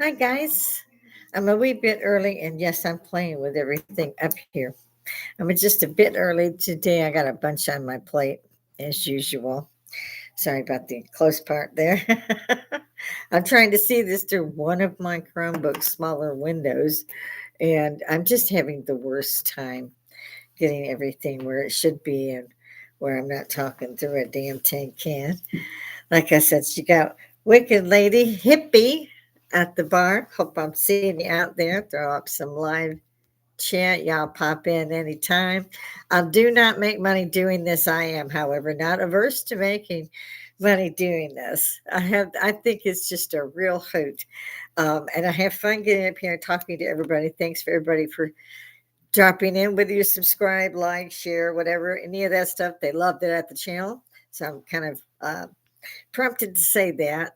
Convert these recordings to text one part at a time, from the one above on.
Hi, guys. I'm a wee bit early, and yes, I'm playing with everything up here. I'm just a bit early today. I got a bunch on my plate, as usual. Sorry about the close part there. I'm trying to see this through one of my Chromebook's smaller windows, and I'm just having the worst time getting everything where it should be and where I'm not talking through a damn tin can. Like I said, she got Wicked Lady Hippy at the bar. Hope I'm seeing you out there. Throw up some live chat. Y'all pop in anytime. I do not make money doing this. I am, however, not averse to making money doing this. I think it's just a real hoot. And I have fun getting up here and talking to everybody. Thanks for everybody for dropping in, whether you subscribe, like, share, whatever, any of that stuff. They loved it at the channel. So I'm kind of prompted to say that.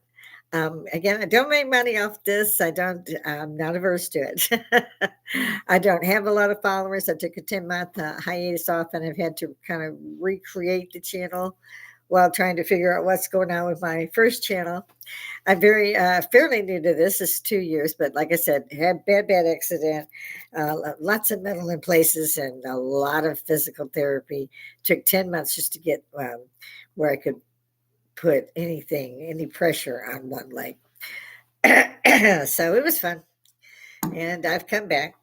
Again, I don't make money off this. I'm not averse to it. I don't have a lot of followers. I took a 10-month hiatus off and I've had to kind of recreate the channel while trying to figure out what's going on with my first channel. I'm very fairly new to this. It's 2 years, but like I said, had bad accident, lots of mental in places, and a lot of physical therapy. Took 10 months just to get where I could put any pressure on one leg. So it was fun. And I've come back.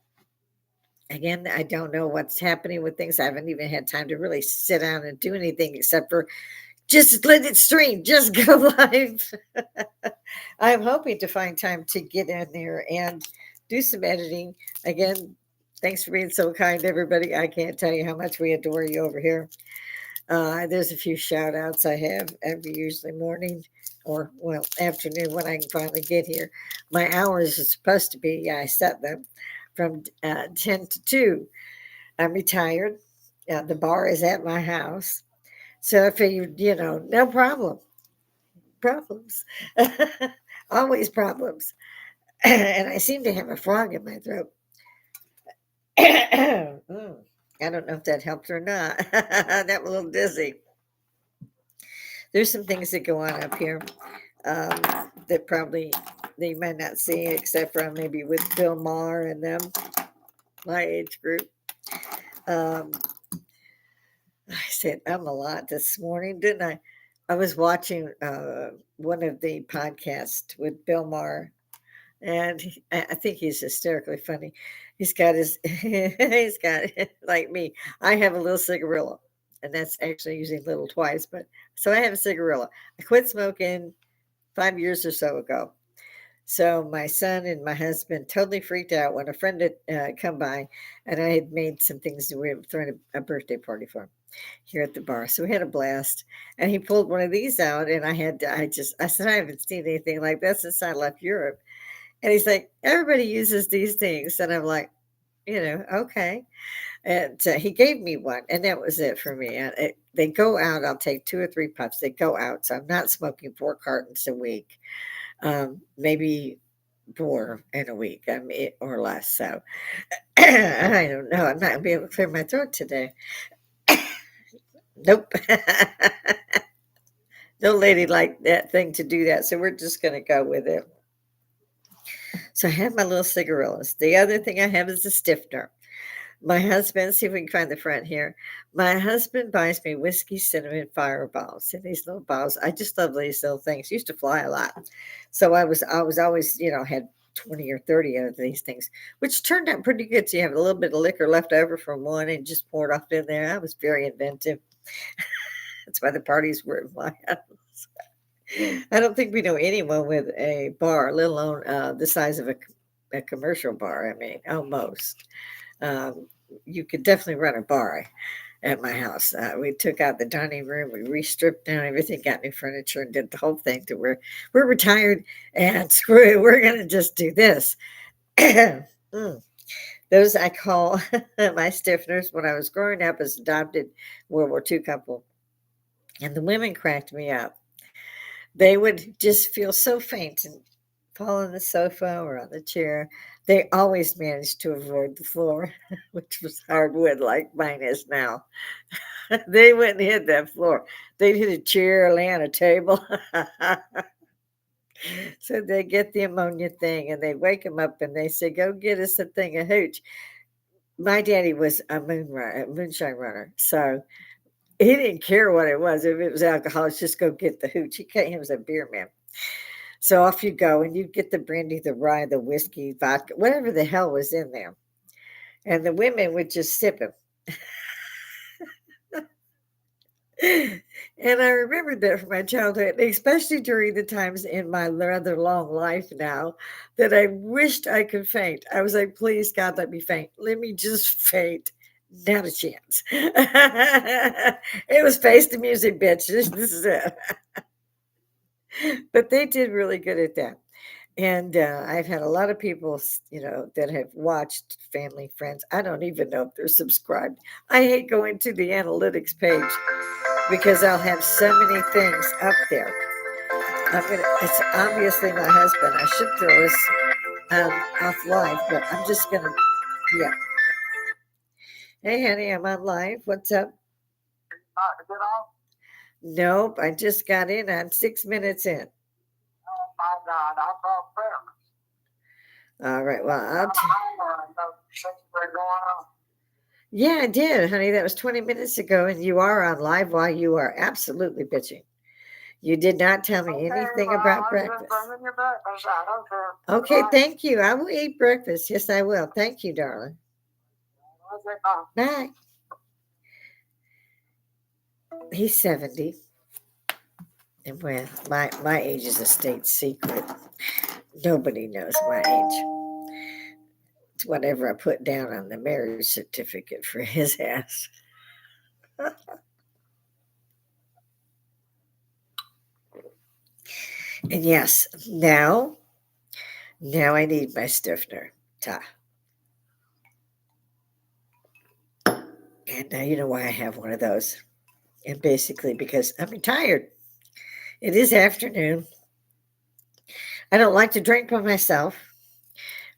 Again, I don't know what's happening with things. I haven't even had time to really sit down and do anything except for just let it stream, just go live. I'm hoping to find time to get in there and do some editing. Again, thanks for being so kind, everybody. I can't tell you how much we adore you over here. There's a few shout outs I have every usually morning or, well, afternoon when I can finally get here. My hours are supposed to be, I set them from 10 to 2. I'm retired. The bar is at my house. So if no problems, always problems. And I seem to have a frog in my throat. Mm, I don't know if that helped or not. That was a little dizzy. There's some things that go on up here um, that probably they might not see, except for maybe with Bill Maher and them, my age group. Um, I said I'm a lot this morning, didn't I? I was watching one of the podcasts with Bill Maher, and I think he's hysterically funny. He's got his, he's got like me. I have a little cigarilla, and that's actually using little twice. But so I have a cigarilla. I quit smoking 5 years or so ago. So my son and my husband totally freaked out when a friend had come by, and I had made some things. We were throwing a birthday party for him here at the bar. So we had a blast. And he pulled one of these out, and I said, I haven't seen anything like that since I left Europe. And he's like, everybody uses these things. And I'm like, okay. And he gave me one, and that was it for me. And they go out. I'll take 2 or 3 puffs. They go out. So I'm not smoking 4 cartons a week, maybe 4 in a week, or less. So I don't know. I'm not going to be able to clear my throat today. Nope. No lady like that thing to do that. So we're just going to go with it. So I have my little cigarillas. The other thing I have is a stiffener. My husband, see if we can find the front here. My husband buys me whiskey cinnamon fireballs in these little balls. I just love these little things. Used to fly a lot. So I was always, had 20 or 30 of these things, which turned out pretty good. So you have a little bit of liquor left over from one and just pour it off in there. I was very inventive. That's why the parties were in my house. I don't think we know anyone with a bar, let alone the size of a commercial bar. I mean, almost. Um, you could definitely run a bar at my house. We took out the dining room, we re-stripped down everything, got new furniture, and did the whole thing. To where we're retired, and screw it, we're gonna just do this. Mm. Those I call my stiffeners. When I was growing up as adopted World War II couple, and the women cracked me up. They would just feel so faint and fall on the sofa or on the chair. They always managed to avoid the floor, which was hardwood like mine is now. They wouldn't hit that floor. They'd hit a chair, lay on a table. So they get the ammonia thing and they wake him up and they say, "Go get us a thing of hooch." My daddy was a moonshine runner. So he didn't care what it was. If it was alcohol, it's just go get the hooch. He was a beer man. So off you go and you get the brandy, the rye, the whiskey, vodka, whatever the hell was in there. And the women would just sip him. And I remembered that from my childhood, especially during the times in my rather long life now that I wished I could faint. I was like, please, God, let me faint. Let me just faint. Not a chance. It was face the music, bitch. This is it. But they did really good at that. And I've had a lot of people, that have watched Family Friends. I don't even know if they're subscribed. I hate going to the analytics page because I'll have so many things up there. It's obviously my husband. I should throw us off live, but I'm just gonna, yeah. Hey, honey, I'm on live. What's up? Is it off? Nope, I just got in. I'm 6 minutes in. Oh my God, I thought prayer. All right, well, yeah, I did, honey. That was 20 minutes ago, and you are on live while you are absolutely bitching. You did not tell me anything about breakfast. Okay, thank you. I will eat breakfast. Yes, I will. Thank you, darling. Bye. He's 70. And well, my age is a state secret. Nobody knows my age. It's whatever I put down on the marriage certificate for his ass. And yes, now I need my stiffener. Ta. And now you know why I have one of those. And basically because I'm retired. It is afternoon. I don't like to drink by myself,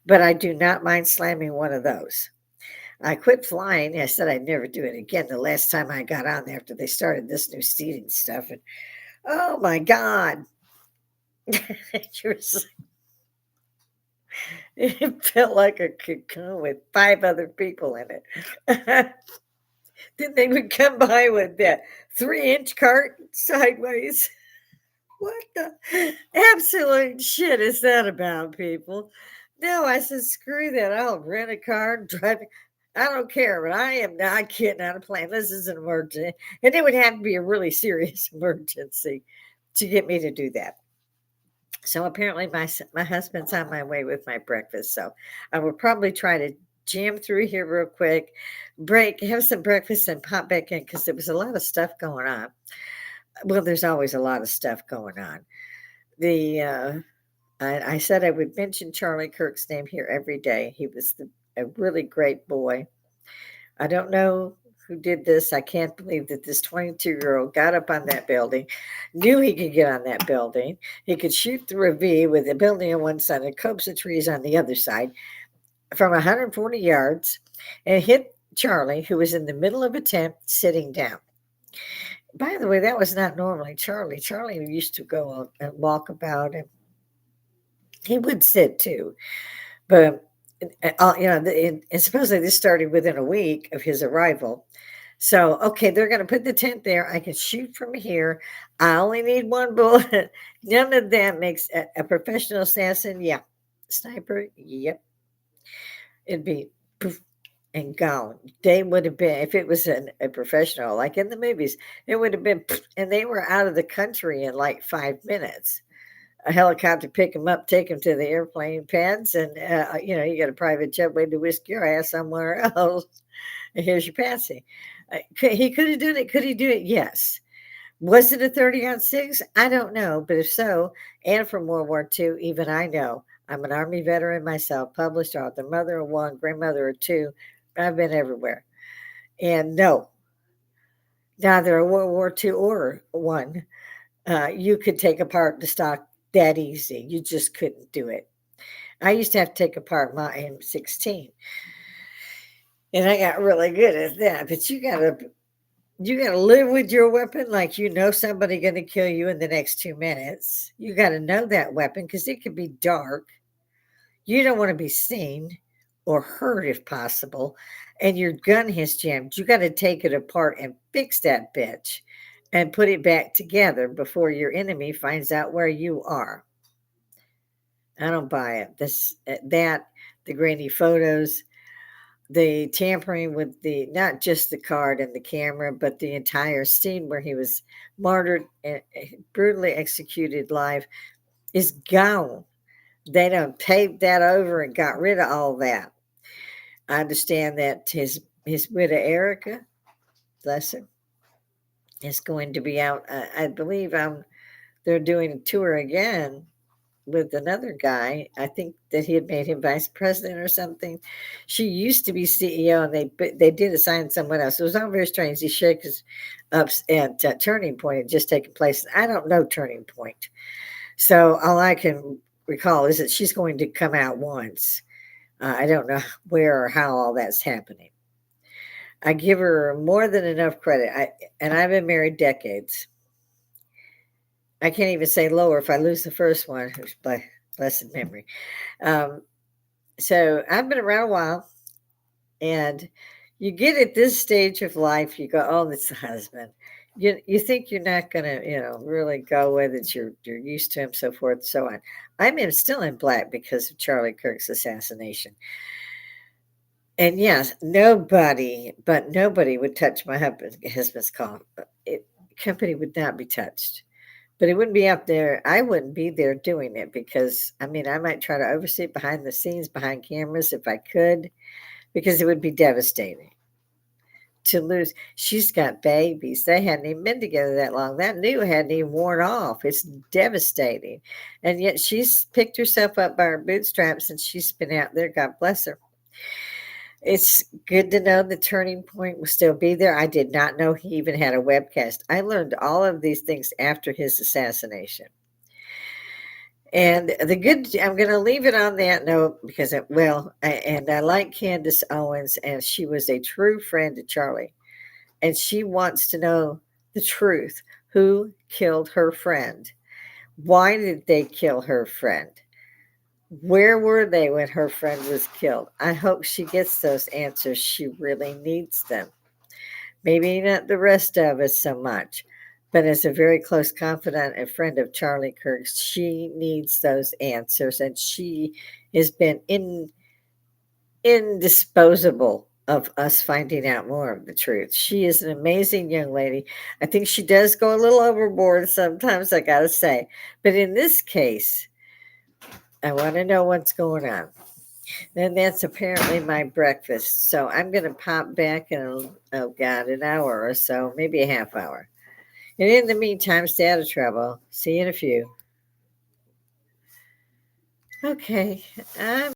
but I do not mind slamming one of those. I quit flying. I said I'd never do it again the last time I got on there after they started this new seating stuff. And oh my God. It felt like a cocoon with 5 other people in it. Then they would come by with that 3-inch cart sideways. What the absolute shit is that about, people? No, I said, screw that. I'll rent a car and drive. I don't care, but I am not getting on a plane. This is an emergency. And it would have to be a really serious emergency to get me to do that. So apparently my husband's on my way with my breakfast. So I will probably try to jam through here real quick, break, have some breakfast, and pop back in because there was a lot of stuff going on. Well, there's always a lot of stuff going on. I said I would mention Charlie Kirk's name here every day. He was a really great boy. I don't know who did this. I can't believe that this 22-year-old got up on that building, knew he could get on that building. He could shoot through a V with a building on one side and copse of trees on the other side from 140 yards and hit Charlie, who was in the middle of a tent sitting down. By the way, that was not normally Charlie. Charlie used to go and walk about, and he would sit too. But and supposedly this started within a week of his arrival. So, okay, they're going to put the tent there. I can shoot from here. I only need one bullet. None of that makes a professional assassin. Yeah. Sniper. Yep. It'd be poof and gone. They would have been, if it was a professional, like in the movies, it would have been, poof, and they were out of the country in like 5 minutes. A helicopter pick them up, take them to the airplane pads, and you get a private jet way to whisk your ass somewhere else. And here's your patsy. He could have done it. Could he do it? Yes. Was it a 30-06? I don't know, but if so, and from World War II, even I know. I'm an Army veteran myself, published author, mother of one, grandmother of two. I've been everywhere. And no, neither a World War II or one, you could take apart the stock that easy. You just couldn't do it. I used to have to take apart my M16. And I got really good at that. But you got to You got to live with your weapon like you know somebody going to kill you in the next 2 minutes. You got to know that weapon because it could be dark. You don't want to be seen or hurt if possible. And your gun has jammed. You got to take it apart and fix that bitch and put it back together before your enemy finds out where you are. I don't buy it. The grainy photos, the tampering with the not just the card and the camera, but the entire scene where he was martyred and brutally executed live is gone. They done taped that over and got rid of all that. I understand that his widow Erica, bless her, is going to be out. I believe they're doing a tour again with another guy. I think that he had made him vice president or something. She used to be CEO, and they did assign someone else. It was all very strange. He shook his up at Turning Point had just taken place. I don't know Turning Point, so all I can recall is that she's going to come out once. I don't know where or how all that's happening. I give her more than enough credit. And I've been married decades. I can't even say lower if I lose the first one, who's blessed memory. Um, so I've been around a while, and you get at this stage of life, you go, "Oh, it's the husband." You think you're not gonna, really go with it. You're used to him, so forth, so on. Still in black because of Charlie Kirk's assassination. And yes, nobody would touch my husband's car. Company would not be touched. But it wouldn't be out there. I wouldn't be there doing it because, I might try to oversee it behind the scenes, behind cameras if I could, because it would be devastating to lose. She's got babies. They hadn't even been together that long. That new hadn't even worn off. It's devastating. And yet she's picked herself up by her bootstraps and she's been out there. God bless her. It's good to know the Turning Point will still be there. I did not know he even had a webcast. I learned all of these things after his assassination. And I'm going to leave it on that note because, I like Candace Owens, and she was a true friend to Charlie. And she wants to know the truth. Who killed her friend? Why did they kill her friend? Where were they when her friend was killed? I hope she gets those answers. She really needs them. Maybe not the rest of us so much, but as a very close confidant and friend of Charlie Kirk's, she needs those answers, and she has been indisposable of us finding out more of the truth. She is an amazing young lady. I think she does go a little overboard sometimes, I gotta say. But in this case, I want to know what's going on. And that's apparently my breakfast. So I'm going to pop back in, an hour or so, maybe a half hour. And in the meantime, stay out of trouble. See you in a few. Okay. I'm